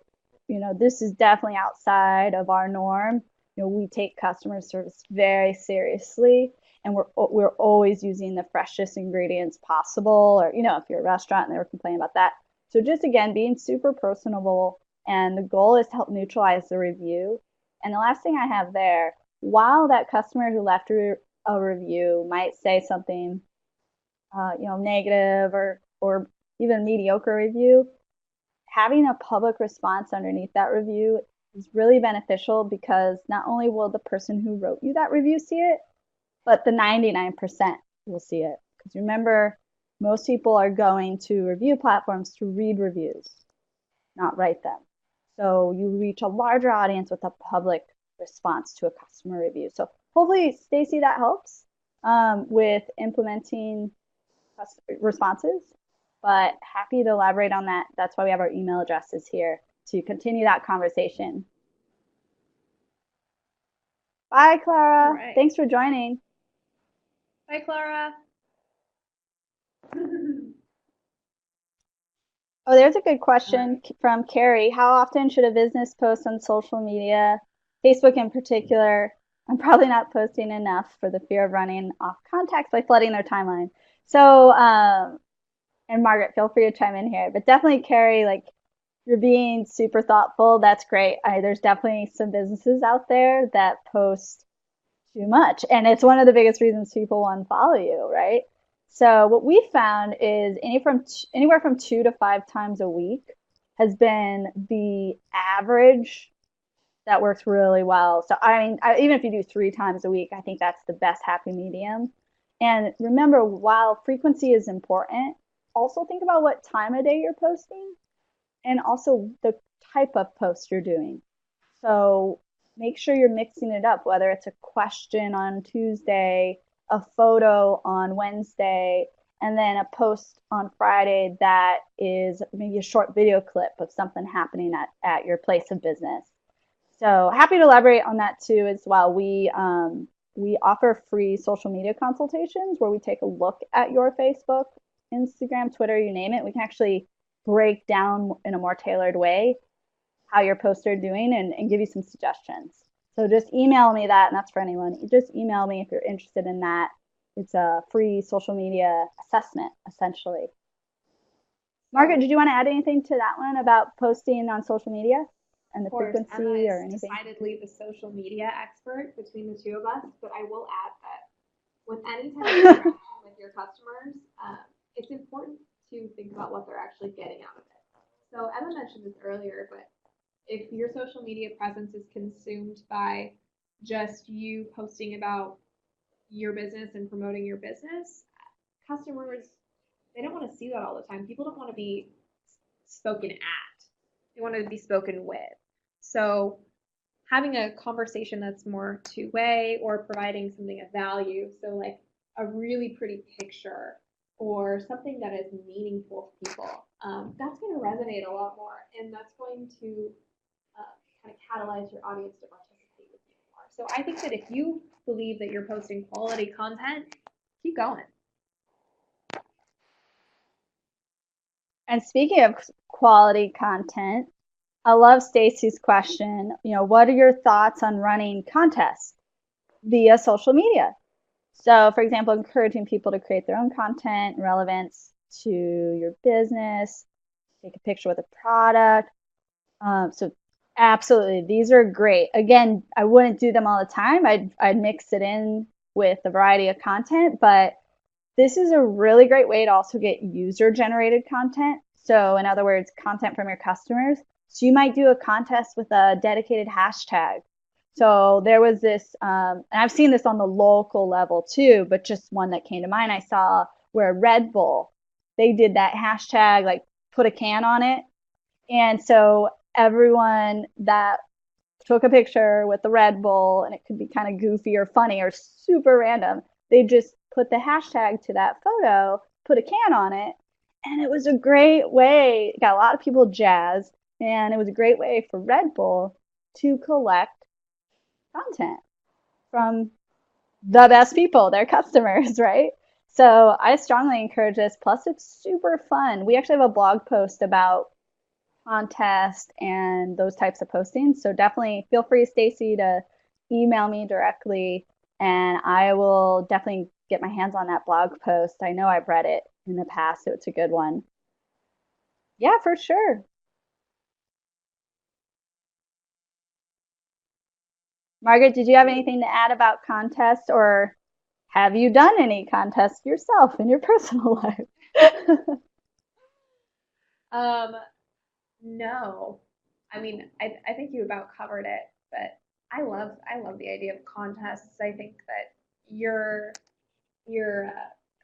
this is definitely outside of our norm. We take customer service very seriously, and we're always using the freshest ingredients possible. Or if you're a restaurant and they were complaining about that, so just again being super personable, and the goal is to help neutralize the review. And the last thing I have there, while that customer who left a review might say something, negative or even mediocre review, having a public response underneath that review is really beneficial because not only will the person who wrote you that review see it, but the 99% will see it. Because remember, most people are going to review platforms to read reviews, not write them. So you reach a larger audience with a public response to a customer review. So hopefully, Stacy, that helps with implementing responses. But happy to elaborate on that. That's why we have our email addresses here to continue that conversation. Bye, Clara. Right. Thanks for joining. Bye, Clara. Oh, there's a good All question right. from Carrie. How often should a business post on social media, Facebook in particular? I'm probably not posting enough for the fear of running off contacts by flooding their timeline. So, and Margaret, feel free to chime in here, but definitely Carrie, like you're being super thoughtful. That's great. There's definitely some businesses out there that post too much. And it's one of the biggest reasons people unfollow you, right? So what we found is anywhere from 2 to 5 times a week has been the average that works really well. So I mean, even if you do 3 times a week, I think that's the best happy medium. And remember, while frequency is important, also think about what time of day you're posting and also the type of post you're doing. So make sure you're mixing it up, whether it's a question on Tuesday, a photo on Wednesday, and then a post on Friday that is maybe a short video clip of something happening at your place of business. So happy to elaborate on that too as well. We offer free social media consultations where we take a look at your Facebook, Instagram, Twitter, you name it. We can actually break down in a more tailored way how your posts are doing and give you some suggestions. So just email me that, and that's for anyone. Just email me if you're interested in that. It's a free social media assessment, essentially. Margaret, So, did you want to add anything to that one about posting on social media and of the course, Emma frequency or is anything? decidedly the social media expert between the two of us, but I will add that with any type of interaction with your customers, it's important to think about what they're actually getting out of it. So Emma mentioned this earlier, but if your social media presence is consumed by just you posting about your business and promoting your business, customers, they don't want to see that all the time. People don't want to be spoken at. They want to be spoken with. So having a conversation that's more two-way or providing something of value, so like a really pretty picture or something that is meaningful to people, that's going to resonate a lot more, and that's going to kind of catalyze your audience to participate with you more. So I think that if you believe that you're posting quality content, keep going. And speaking of quality content, I love Stacy's question. What are your thoughts on running contests via social media? So, for example, encouraging people to create their own content, relevance to your business, take a picture with a product. So Absolutely. These are great. Again, I wouldn't do them all the time. I'd mix it in with a variety of content, but this is a really great way to also get user generated content. So, in other words, content from your customers. So, you might do a contest with a dedicated hashtag. So, there was this, and I've seen this on the local level too, but just one that came to mind. I saw where Red Bull, they did that hashtag, like put a can on it. And so, everyone that took a picture with the Red Bull, and it could be kind of goofy or funny or super random. They just put the hashtag to that photo, put a can on it, and it was a great way. It got a lot of people jazzed, and it was a great way for Red Bull to collect content from the best people, their customers, right? So I strongly encourage this. Plus, it's super fun. We actually have a blog post about contest and those types of postings. So definitely feel free, Stacy, to email me directly, and I will definitely get my hands on that blog post. I know I've read it in the past, so it's a good one. Yeah, for sure. Margaret, did you have anything to add about contests, or have you done any contests yourself in your personal life? Um, no. I mean, I think you about covered it, but I love the idea of contests. I think that your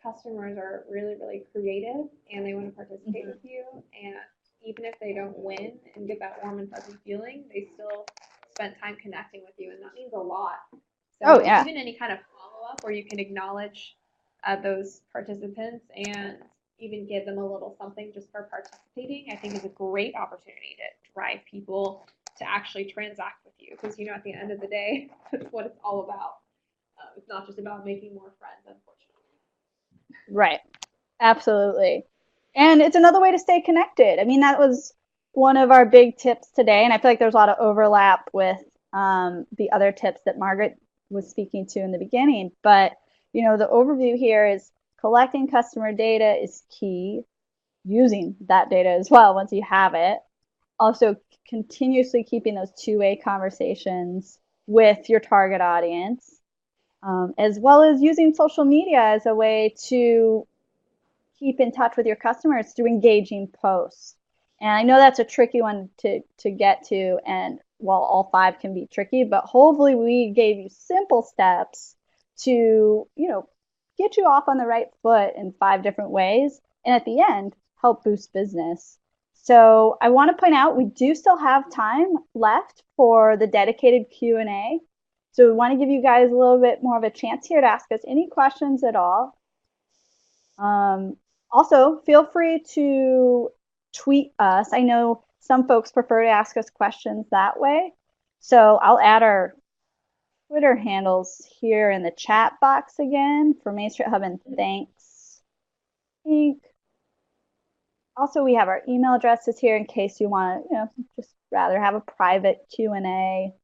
customers are really really creative and they want to participate Mhm. with you. And even if they don't win and get that warm and fuzzy feeling, they still spent time connecting with you, and that means a lot. Oh, So yeah. even any kind of follow up where you can acknowledge those participants and even give them a little something just for participating, I think is a great opportunity to drive people to actually transact with you, because at the end of the day, that's what it's all about. It's not just about making more friends, unfortunately. Right. Absolutely. And it's another way to stay connected. I mean, that was one of our big tips today. And I feel like there's a lot of overlap with the other tips that Margaret was speaking to in the beginning. But, the overview here is collecting customer data is key, using that data as well once you have it. Also, continuously keeping those two-way conversations with your target audience, as well as using social media as a way to keep in touch with your customers through engaging posts. And I know that's a tricky one to get to, and while all five can be tricky, but hopefully we gave you simple steps to, get you off on the right foot in five different ways, and at the end, help boost business. So I want to point out we do still have time left for the dedicated Q&A. So we want to give you guys a little bit more of a chance here to ask us any questions at all. Um, Also, feel free to tweet us. I know some folks prefer to ask us questions that way. So I'll add our Twitter handles here in the chat box again for Main Street Hub, and thanks, Inc. Also, we have our email addresses here in case you want to, just rather have a private Q&A.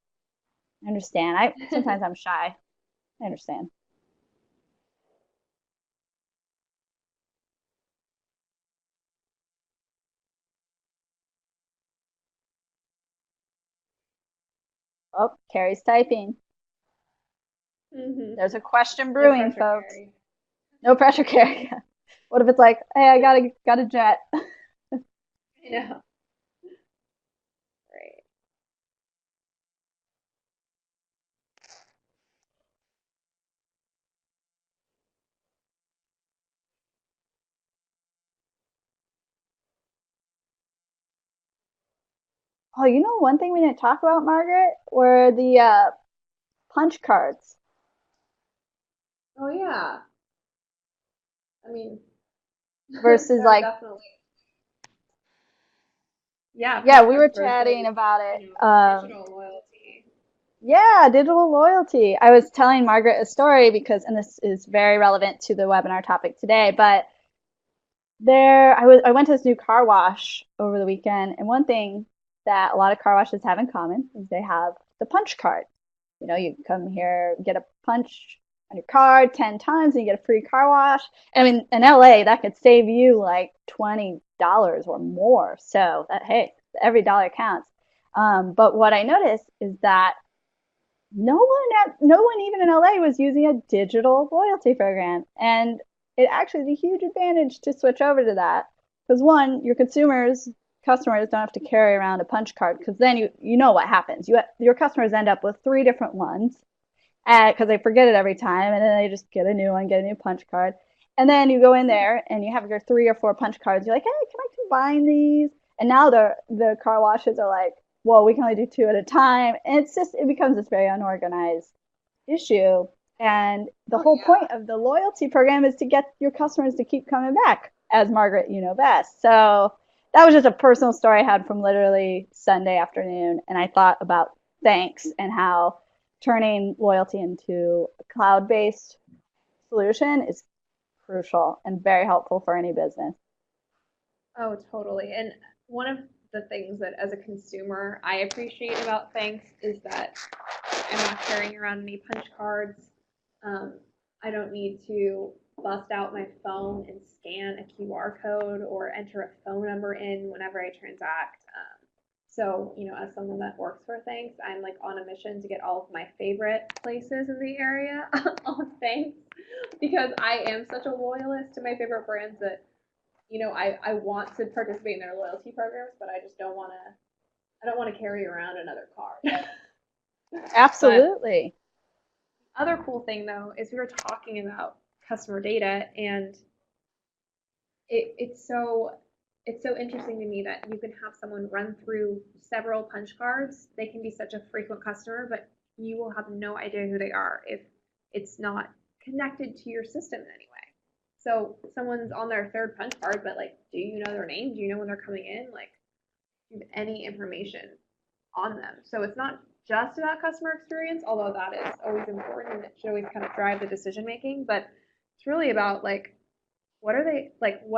I understand. Sometimes I'm shy. I understand. Oh, Carrie's typing. Mm-hmm. There's a question No brewing, pressure, folks. Carrie. No pressure, Carrie. What if it's like, hey, I got a jet? I know. Right. Oh, one thing we didn't talk about, Margaret, were the punch cards Oh yeah. I mean, versus they're like, definitely, yeah. yeah, Punch we were cards versus chatting about it. digital loyalty. Yeah, digital loyalty. I was telling Margaret a story because, and this is very relevant to the webinar topic today, but I went to this new car wash over the weekend, and one thing that a lot of car washes have in common is they have the punch card. You come here, get a punch on your card 10 times, and you get a free car wash. I mean, in LA, that could save you like $20 or more. So that, hey, every dollar counts. But what I noticed is that no one even in LA was using a digital loyalty program. And it actually is a huge advantage to switch over to that. Because one, your customers don't have to carry around a punch card because then you know what happens. Your customers end up with three different ones because they forget it every time, and then they just get a new one, get a new punch card, and then you go in there and you have your three or four punch cards. You're like, hey, can I combine these? And now the car washes are like, well, we can only do two at a time, and it becomes this very unorganized issue. And the Oh whole yeah. point of the loyalty program is to get your customers to keep coming back, as Margaret, you know best. So that was just a personal story I had from literally Sunday afternoon, and I thought about thanks and how turning loyalty into a cloud-based solution is crucial and very helpful for any business. Oh, totally. And one of the things that as a consumer I appreciate about Thanks is that I'm not carrying around any punch cards. Um, I don't need to bust out my phone and scan a QR code or enter a phone number in whenever I transact. So, as someone that works for Thanks, I'm like on a mission to get all of my favorite places in the area on Thanks because I am such a loyalist to my favorite brands that, I want to participate in their loyalty programs, but I don't want to carry around another card. But Absolutely. other cool thing though is we were talking about customer data, and it's so interesting to me that you can have someone run through several punch cards. They can be such a frequent customer, but you will have no idea who they are if it's not connected to your system in any way. So someone's on their third punch card, but like, do you know their name? Do you know when they're coming in? Like, do you have any information on them? So it's not just about customer experience, although that is always important and it should always kind of drive the decision making, but it's really about like what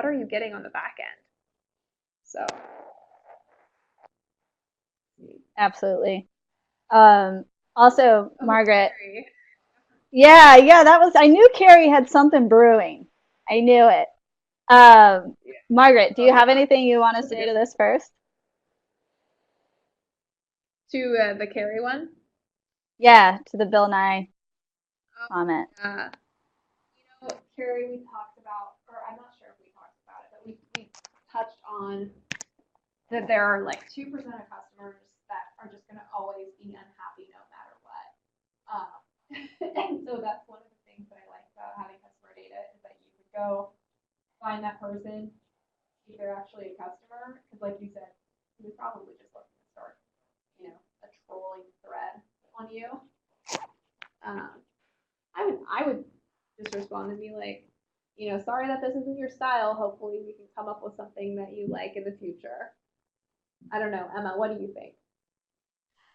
are you getting on the back end? So Absolutely. Um, Also, oh, Margaret, Carrie. yeah, I knew Carrie had something brewing. I knew it. Yeah. Margaret, do Oh you have yeah. anything you want to That's a say good to this first? to the Carrie one. Yeah, to the Bill Nye Oh comment. yeah. Carrie, we talked about, or I'm not sure if we talked about it, but we touched on that there are like 2% of customers that are just going to always be unhappy no matter what. Um, and so that's one of the things that I like about having customer data is that you could go find that person, see if they're actually a customer, because like you said, he was probably just looking to start, a trolling thread on you. Um, I would just respond and be like, sorry that this isn't your style. Hopefully we can come up with something that you like in the future. I don't know, Emma, what do you think?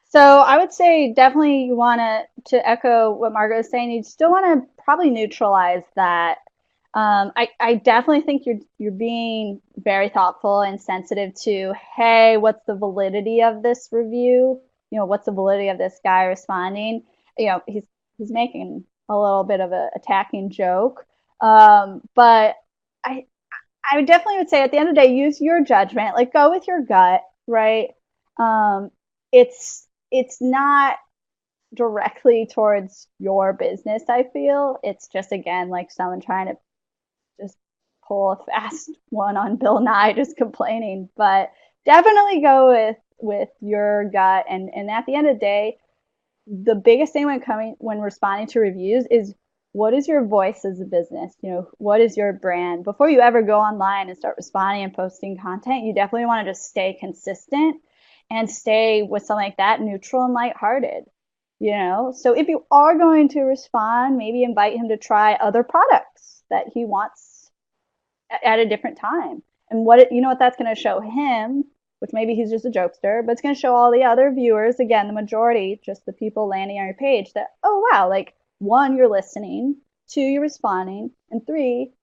So I would say definitely you want to echo what Margaret was saying. You still want to probably neutralize that. I definitely think you're being very thoughtful and sensitive to, hey, what's the validity of this review? You know, what's the validity of this guy responding? You know, he's making a little bit of a attacking joke, but I I definitely would say at the end of the day, use your judgment. Like go with your gut, right? Um, it's not directly towards your business. I feel it's just again like someone trying to just pull a fast one on Bill Nye, just complaining. But definitely go with your gut. And at the end of the day, the biggest thing when responding to reviews is what is your voice as a business? You know, what is your brand? Before you ever go online and start responding and posting content, you definitely want to just stay consistent and stay with something like that neutral and lighthearted. You know, so if you are going to respond, maybe invite him to try other products that he wants at a different time. And you know what that's going to show him, which maybe he's just a jokester, but it's going to show all the other viewers, again, the majority, just the people landing on your page, that, oh, wow, like one, you're listening, two, you're responding, and three,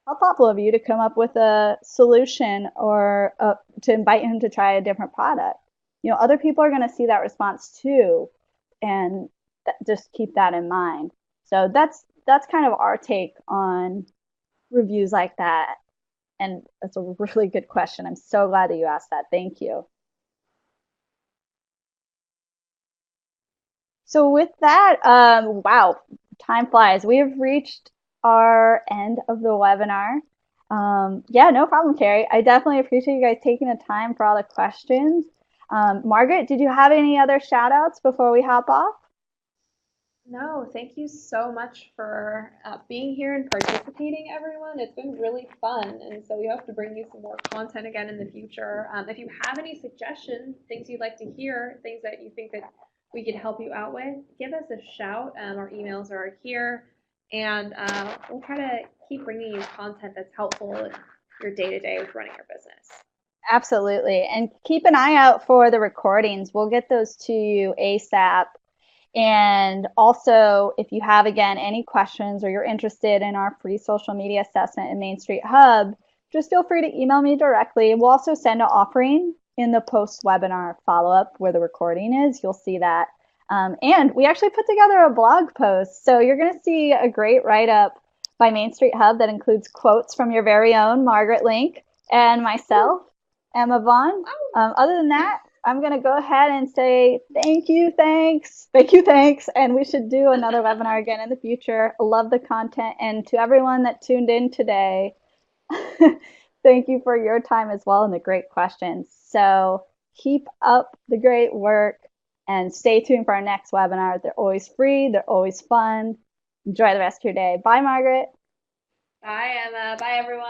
how thoughtful of you to come up with a solution or to invite him to try a different product. You know, other people are going to see that response too, and just keep that in mind. So that's kind of our take on reviews like that. And that's a really good question. I'm so glad that you asked that. Thank you. So with that, wow, time flies. We have reached our end of the webinar. Yeah, no problem, Carrie. I definitely appreciate you guys taking the time for all the questions. Margaret, did you have any other shout outs before we hop off? No, thank you so much for being here and participating, everyone. It's been really fun, and so we hope to bring you some more content again in the future. If you have any suggestions, things you'd like to hear, things that you think that we could help you out with, give us a shout. Our emails are here, and we'll try to keep bringing you content that's helpful in your day to day with running your business. Absolutely. And keep an eye out for the recordings. We'll get those to you ASAP. And also, if you have, again, any questions or you're interested in our free social media assessment in Main Street Hub, just feel free to email me directly. We'll also send an offering in the post-webinar follow-up where the recording is. You'll see that. And we actually put together a blog post. So you're going to see a great write-up by Main Street Hub that includes quotes from your very own Margaret Link and myself, Emma Vaughn. Other than that, I'm going to go ahead and say thank you, thanks. And we should do another webinar again in the future. Love the content. And to everyone that tuned in today, thank you for your time as well and the great questions. So keep up the great work and stay tuned for our next webinar. They're always free. They're always fun. Enjoy the rest of your day. Bye, Margaret. Bye, Emma. Bye, everyone.